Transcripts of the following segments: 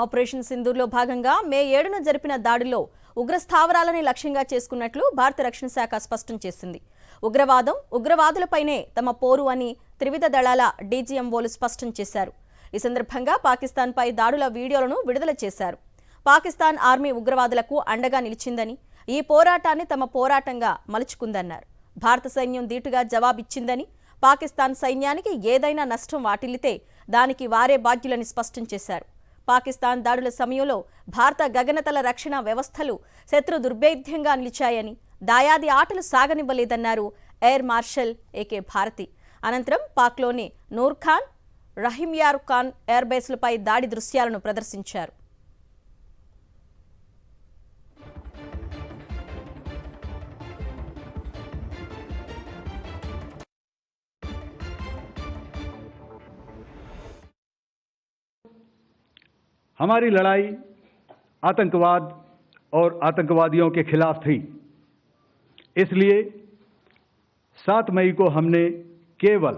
Operation సింధూర్లో భాగంగా మే 7న జరిపిన దాడిలో ఉగ్ర స్థావరాలని లక్ష్యంగా చేసుకున్నట్లు భారత రక్షణ శాఖ స్పష్టం చేసింది. ఉగ్రవాదులపైనే తమ పోరు అని త్రివిధ దళాల డీజీఎంఓలు స్పష్టం చేశారు. ఈ సందర్భంగా పాకిస్తాన్పై దాడుల వీడియోలను విడుదల చేశారు. పాకిస్తాన్ ఆర్మీ ఉగ్రవాదులకు అండగా నిలిచిందని, ఈ పోరాటాన్ని తమ పోరాటంగా మలుచుకుందన్నారు. భారత సైన్యం ధీటుగా జవాబిచ్చిందని, పాకిస్తాన్ సైన్యానికి ఏదైనా నష్టం వాటిల్లితే దానికి వారే బాధ్యులని స్పష్టం చేశారు. పాకిస్తాన్ దాడుల సమయంలో భారత గగనతల రక్షణ వ్యవస్థలు శత్రు దుర్భేద్యంగా నిలిచాయని, దాయాది ఆటలు సాగనివ్వలేదన్నారు ఎయిర్ మార్షల్ ఏకే భారతి. అనంతరం పాక్లోని నూర్ ఖాన్, రహీమ్యార్ ఖాన్ ఎయిర్ బేస్లపై దాడి దృశ్యాలను ప్రదర్శించారు. हमारी लड़ाई आतंकवाद और आतंकवादियों के खिलाफ थी। इसलिए 7 मई को हमने केवल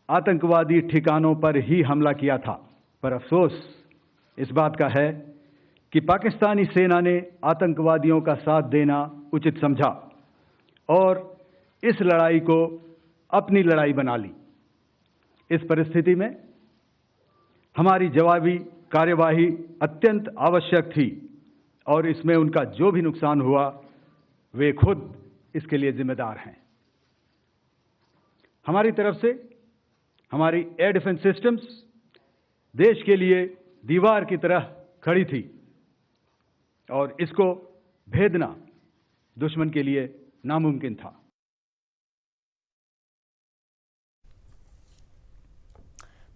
आतंकवादी ठिकानों पर ही हमला किया था। पर अफसोस इस बात का है कि पाकिस्तानी सेना ने आतंकवादियों का साथ देना उचित समझा और इस लड़ाई को अपनी लड़ाई बना ली। इस परिस्थिति में हमारी जवाबी कार्यवाही अत्यंत आवश्यक थी और इसमें उनका जो भी नुकसान हुआ वे खुद इसके लिए जिम्मेदार हैं। हमारी तरफ से हमारी एयर डिफेंस सिस्टम्स देश के लिए दीवार की तरह खड़ी थी और इसको भेदना दुश्मन के लिए नामुमकिन था।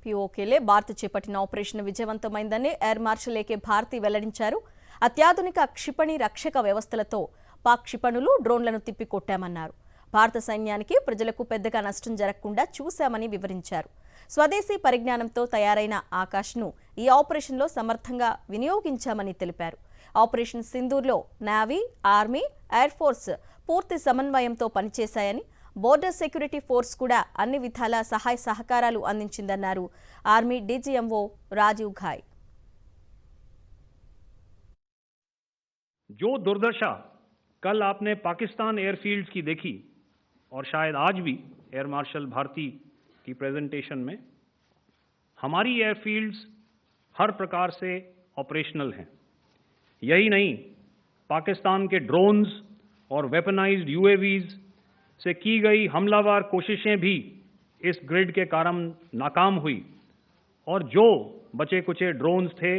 పీఓకేలే భారత్ చేపట్టిన ఆపరేషన్ విజయవంతమైందని ఎయిర్ మార్షల్ ఏకే భారతి వెల్లడించారు. అత్యాధునిక క్షిపణి రక్షక వ్యవస్థలతో పాక్ క్షిపణులు, డ్రోన్లను తిప్పికొట్టామన్నారు. భారత సైన్యానికి, ప్రజలకు పెద్దగా నష్టం జరగకుండా చూశామని వివరించారు. స్వదేశీ పరిజ్ఞానంతో తయారైన ఆకాష్ను ఈ ఆపరేషన్లో సమర్థంగా వినియోగించామని తెలిపారు. ఆపరేషన్ సింధూర్లో నేవీ, ఆర్మీ, ఎయిర్ ఫోర్స్ పూర్తి సమన్వయంతో పనిచేశాయని, బోర్డర్ సెక్యూరిటీ ఫోర్స్ కూడా అన్ని విధాల సహాయ సహకారాలు అందించిందన్నారు ఆర్మీ డీజీఎంఓ రాజీవ్ ఘాయ్. जो दुर्दशा कल आपने पाकिस्तान एयरफील्ड्स की देखी और शायद आज भी एयर मार्शल भारती की प्रेजेंटेशन में, हमारी एयरफील्ड्स हर प्रकार से ऑपरेशनल हैं। यही नहीं, पाकिस्तान के ड्रोन्स और वेपनाइज्ड यूएवीज से की गई हमलावर कोशिशें भी इस ग्रिड के कारण नाकाम हुई और जो बचे कुचे ड्रोन्स थे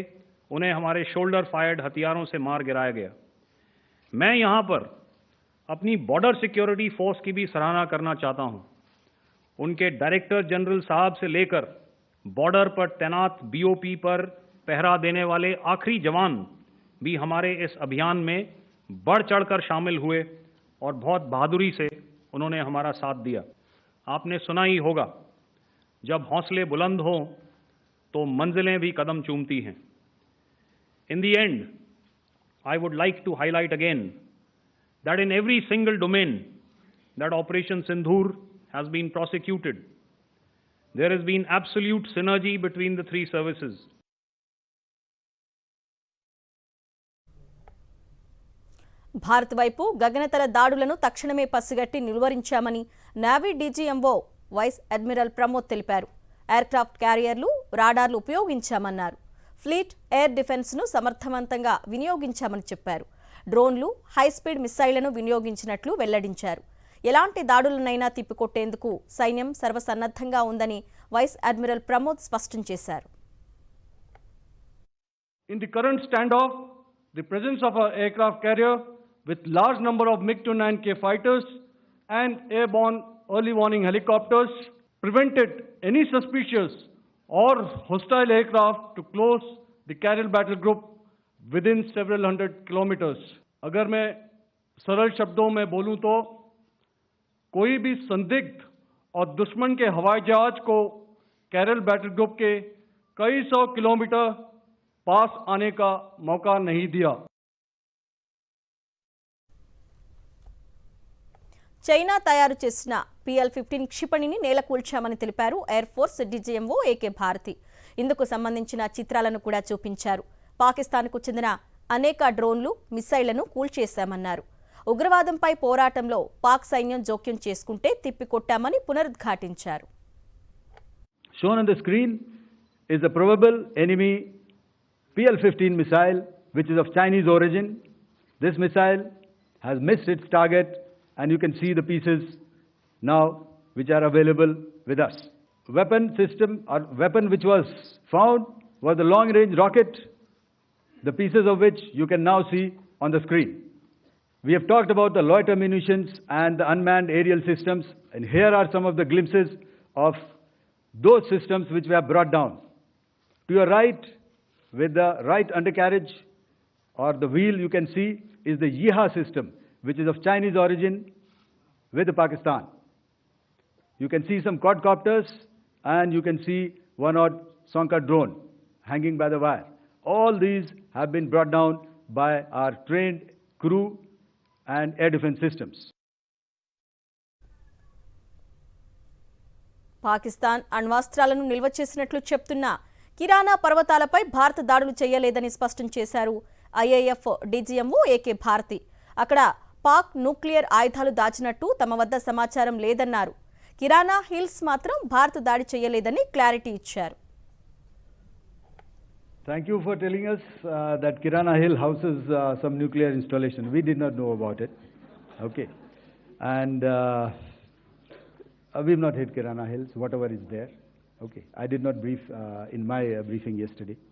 उन्हें हमारे शोल्डर फायर्ड हथियारों से मार गिराया गया। मैं यहाँ पर अपनी बॉर्डर सिक्योरिटी फोर्स की भी सराहना करना चाहता हूँ। उनके डायरेक्टर जनरल साहब से लेकर बॉर्डर पर तैनात बीओपी पर पहरा देने वाले आखिरी जवान भी हमारे इस अभियान में बढ़ चढ़कर शामिल हुए और बहुत बहादुरी से उन्होंने हमारा साथ दिया। आपने सुना ही होगा, जब हौसले बुलंद हों तो मंजिलें भी कदम चूमती हैं। In the end, I would like to highlight again that in every single domain that Operation Sindhur has been prosecuted, there has been absolute synergy between the three services. Bharat వైపు గగనతల దాడులను తక్షణమే పసిగట్టి నిలువరించామని navy DGMO vice admiral Pramod తెలిపారు. Aircraft క్యారియర్లు, రాడార్లు ఉపయోగించామన్నారు. Fleet air డిఫెన్స్ను సమర్థవంతంగా వినియోగించామని చెప్పారు. డ్రోన్లు, హైస్పీడ్ మిస్సైళ్లను వినియోగించినట్లు వెల్లడించారు. ఎలాంటి దాడులనైనా తిప్పికొట్టేందుకు సైన్యం సర్వసన్నద్ధంగా ఉందని వైస్ అడ్మిరల్ ప్రమోద్ స్పష్టం చేశారు. In the current standoff, the presence of our aircraft carrier with large number of MiG-29K fighters and airborne early warning helicopters prevented any suspicious or hostile aircraft to close the Karel battle group within several hundred kilometers. अगर मैं सरल शब्दों में बोलूं तो कोई भी संदिग्ध और दुश्मन के हवाई जहाज को कैरल बैटल ग्रुप के कई सौ किलोमीटर पास आने का मौका नहीं दिया। చైనా తయారు చేసిన PL-15 క్షిపణిని నేలకూల్చామని తెలిపారు air force DGMO AK Bharti. ఇందుకు సంబంధించిన చిత్రాలను కూడా చూపించారు. పాకిస్తాన్కు చెందిన అనేక డ్రోన్లు మిసైళ్లను కూల్చేశామన్నారు. ఉగ్రవాదంపై పోరాటంలో పాక్ సైన్యం జోక్యం చేసుకుంటే తిప్పికొట్టామని పునరుద్ఘాటించారు. Shown on the screen is a probable enemy PL-15 missile, which is of Chinese origin. This missile has missed its target, and you can see the pieces now which are available with us. Weapon system or weapon which was found was a long-range rocket, the pieces of which you can now see on the screen. We have talked about the loiter munitions and the unmanned aerial systems, and here are some of the glimpses of those systems which we have brought down. To your right, with the right undercarriage or the wheel, you can see is the Yeeha system, which is of Chinese origin with Pakistan. You can see some quadcopters, and you can see one odd Sonka drone hanging by the wire. All these have been brought down by our trained crew and air defense systems. Pakistan అణ్వాస్త్రాలను నిల్వ చేసినట్లు చెప్తున్న కిరానా పర్వతాలపై భారత్ దాడులు చేయలేదని స్పష్టం చేశారు IAF DGMO AK Bharati. అక్కడ Pak nuclear ఆయుధాలు దాచినట్టు తమ వద్ద సమాచారం లేదన్నారు. కిరానా హిల్స్ మాత్రం భారత్ దాడి చేయలేదని క్లారిటీ ఇచ్చారు. Thank you for telling us that Kirana Hill houses some nuclear installation. We did not know about it. Okay. And we've not hit Kirana Hills, whatever is there. Okay. I did not brief in my briefing yesterday.